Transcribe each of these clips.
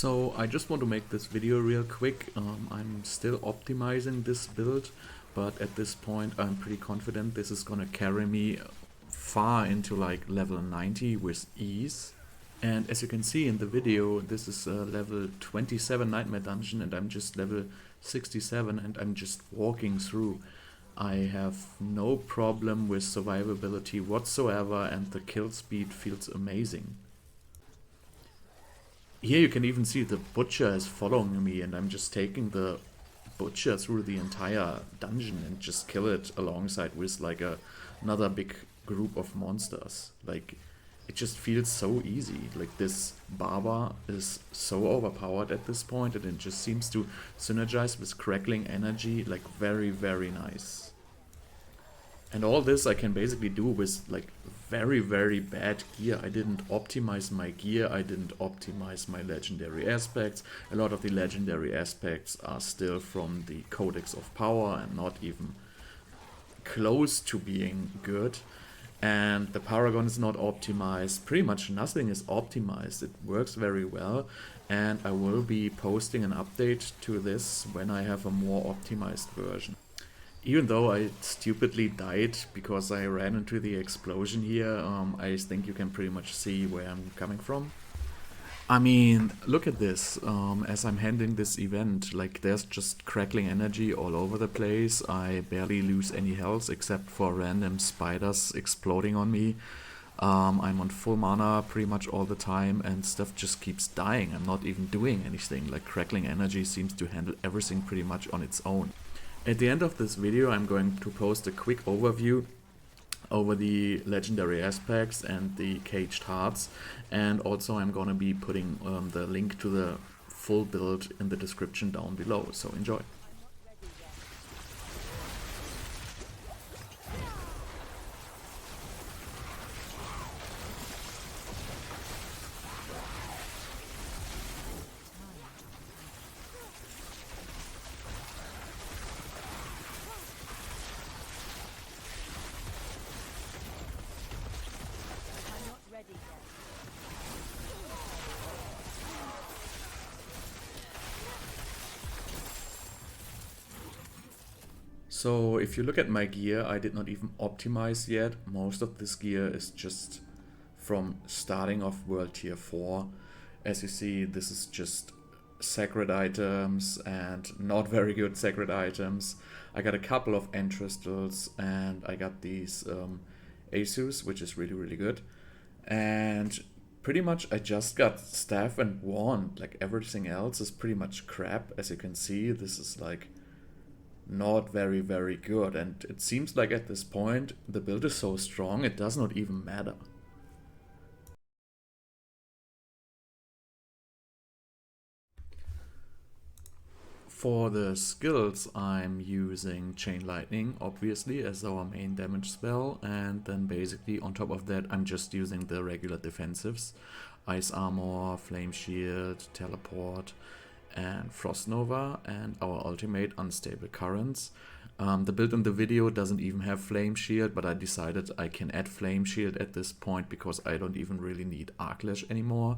So I just want to make this video real quick. I'm still optimizing this build, but at this point I'm pretty confident this is gonna carry me far into like level 90 with ease. And as you can see in the video, this is a level 27 Nightmare Dungeon and I'm just level 67 and I'm just walking through. I have no problem with survivability whatsoever and the kill speed feels amazing. Here you can even see the butcher is following me and I'm just taking the butcher through the entire dungeon and just kill it alongside with like another big group of monsters. Like, it just feels so easy. Like, this Barber is so overpowered at this point and it just seems to synergize with crackling energy like very, very nice. And all this I can basically do with like very, very bad gear. I didn't optimize my gear, I didn't optimize my legendary aspects. A lot of the legendary aspects are still from the Codex of Power and not even close to being good. And the Paragon is not optimized. Pretty much nothing is optimized. It works very well. And I will be posting an update to this when I have a more optimized version. Even though I stupidly died because I ran into the explosion here, I think you can pretty much see where I'm coming from. I mean, look at this. As I'm handling this event, like, there's just crackling energy all over the place. I barely lose any health except for random spiders exploding on me. I'm on full mana pretty much all the time and stuff just keeps dying. I'm not even doing anything. Like, crackling energy seems to handle everything pretty much on its own. At the end of this video I'm going to post a quick overview over the legendary aspects and the caged hearts, and also I'm going to be putting the link to the full build in the description down below, so enjoy. So if you look at my gear, I did not even optimize yet. Most of this gear is just from starting off World Tier 4. As you see, this is just sacred items and not very good sacred items. I got a couple of Entristals and I got these Asus, which is really, really good. And pretty much I just got Staff and Wand. Like, everything else is pretty much crap. As you can see, this is like not very, very good, and it seems like at this point the build is so strong it does not even matter. For the skills I'm using Chain Lightning obviously as our main damage spell, and then basically on top of that I'm just using the regular defensives: Ice Armor, Flame Shield, Teleport and Frost Nova, and our ultimate Unstable Currents. The build in the video doesn't even have Flame Shield, but I decided I can add Flame Shield at this point because I don't even really need Arclash anymore.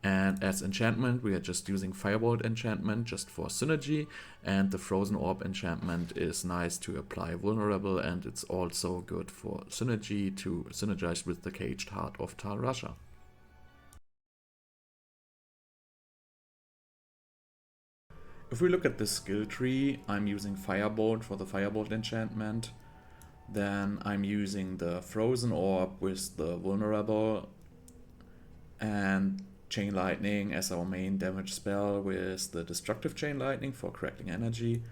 And as enchantment we are just using Firebolt enchantment just for synergy, and the Frozen Orb enchantment is nice to apply vulnerable, and it's also good for synergy to synergize with the Caged Heart of Tal Rasha. If we look at the skill tree, I'm using Firebolt for the Firebolt enchantment. Then I'm using the Frozen Orb with the Vulnerable, and Chain Lightning as our main damage spell with the Destructive Chain Lightning for crackling energy.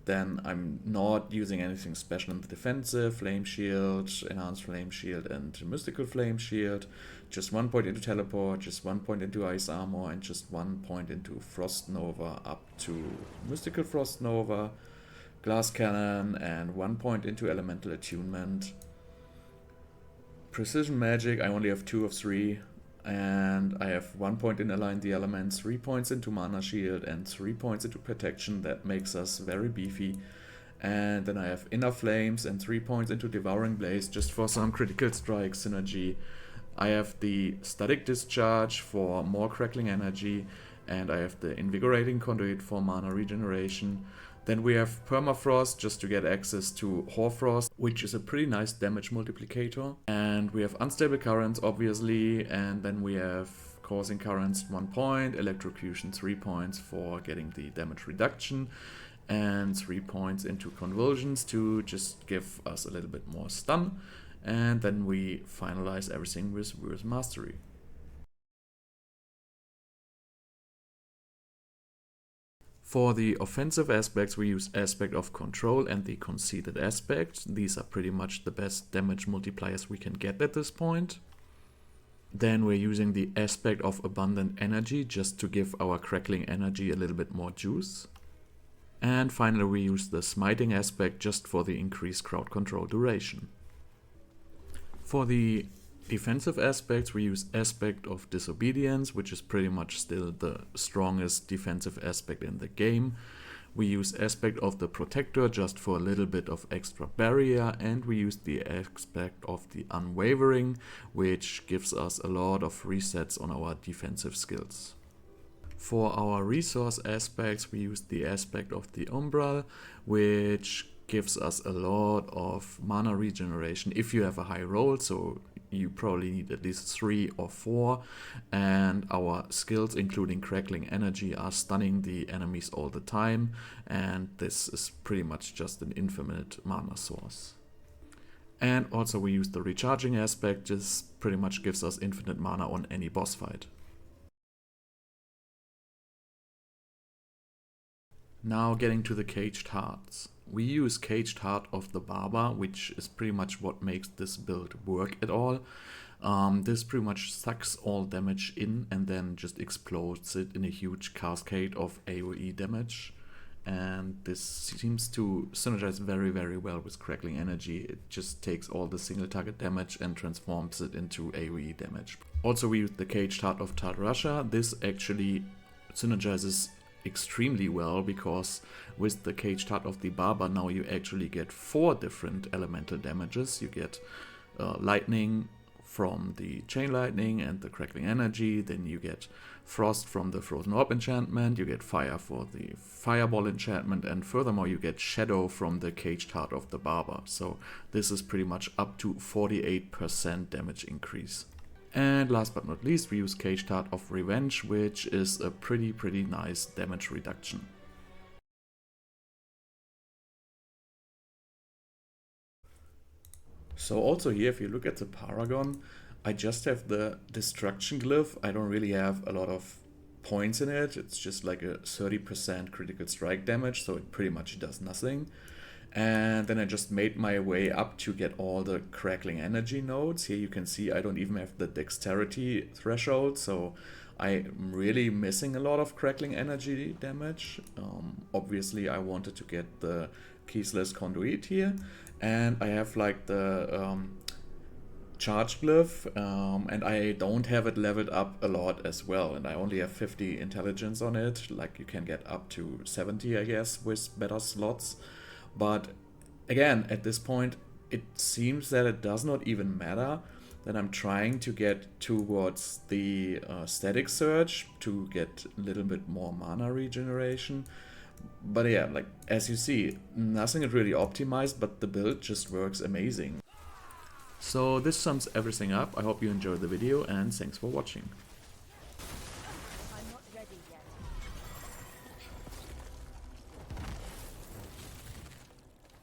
Then I'm not using anything special in the defensive: Flame Shield, Enhanced Flame Shield and Mystical Flame Shield. Just 1 point into Teleport, just 1 point into Ice Armor, and just 1 point into Frost Nova up to Mystical Frost Nova, Glass Cannon, and 1 point into Elemental Attunement. Precision Magic, I only have 2 of 3. And I have 1 point in Align the Elements, 3 points into Mana Shield, and 3 points into Protection. That makes us very beefy. And then I have Inner Flames and 3 points into Devouring Blaze just for some critical strike synergy. I have the Static Discharge for more crackling energy, and I have the Invigorating Conduit for mana regeneration. Then we have Permafrost just to get access to Hoarfrost, which is a pretty nice damage multiplicator. And we have Unstable Currents, obviously, and then we have Causing Currents 1 point, Electrocution 3 points for getting the damage reduction, and 3 points into Convulsions to just give us a little bit more stun. And then we finalize everything with Worth Mastery. For the offensive aspects, we use Aspect of Control and the Conceited Aspect. These are pretty much the best damage multipliers we can get at this point. Then we're using the Aspect of Abundant Energy just to give our Crackling energy a little bit more juice. And finally we use the Smiting Aspect just for the increased crowd control duration. For the defensive aspects, we use Aspect of Disobedience, which is pretty much still the strongest defensive aspect in the game. We use Aspect of the Protector just for a little bit of extra barrier, and we use the Aspect of the Unwavering, which gives us a lot of resets on our defensive skills. For our resource aspects, we use the Aspect of the Umbral, which gives us a lot of mana regeneration if you have a high roll, so you probably need at least 3 or 4, and our skills including Crackling energy are stunning the enemies all the time, and this is pretty much just an infinite mana source. And also we use the Recharging Aspect, this pretty much gives us infinite mana on any boss fight. Now getting to the Caged Hearts. We use Caged Heart of the Barber, which is pretty much what makes this build work at all. This pretty much sucks all damage in and then just explodes it in a huge cascade of AoE damage. And this seems to synergize very, very well with Crackling energy. It just takes all the single target damage and transforms it into AoE damage. Also we use the Caged Heart of Tarasha. This actually synergizes extremely well, because with the Caged Heart of the Barber now you actually get 4 different elemental damages. You get lightning from the Chain Lightning and the Crackling energy, then you get frost from the Frozen Orb enchantment, you get fire for the Fireball enchantment, and furthermore you get shadow from the Caged Heart of the Barber. So this is pretty much up to 48% damage increase. And last but not least, we use Caged Heart of Revenge, which is a pretty nice damage reduction. So also here, if you look at the Paragon, I just have the Destruction Glyph. I don't really have a lot of points in it. It's just like a 30% critical strike damage, so it pretty much does nothing. And then I just made my way up to get all the Crackling energy nodes. Here you can see I don't even have the dexterity threshold, so I'm really missing a lot of Crackling energy damage. Obviously I wanted to get the Keyless Conduit here, and I have like the Charge Glyph, and I don't have it leveled up a lot as well, and I only have 50 intelligence on it. Like, you can get up to 70 I guess with better slots. But again, at this point, it seems that it does not even matter that I'm trying to get towards the Static Surge to get a little bit more mana regeneration. But yeah, like, as you see, nothing is really optimized, but the build just works amazing. So this sums everything up. I hope you enjoyed the video, and thanks for watching.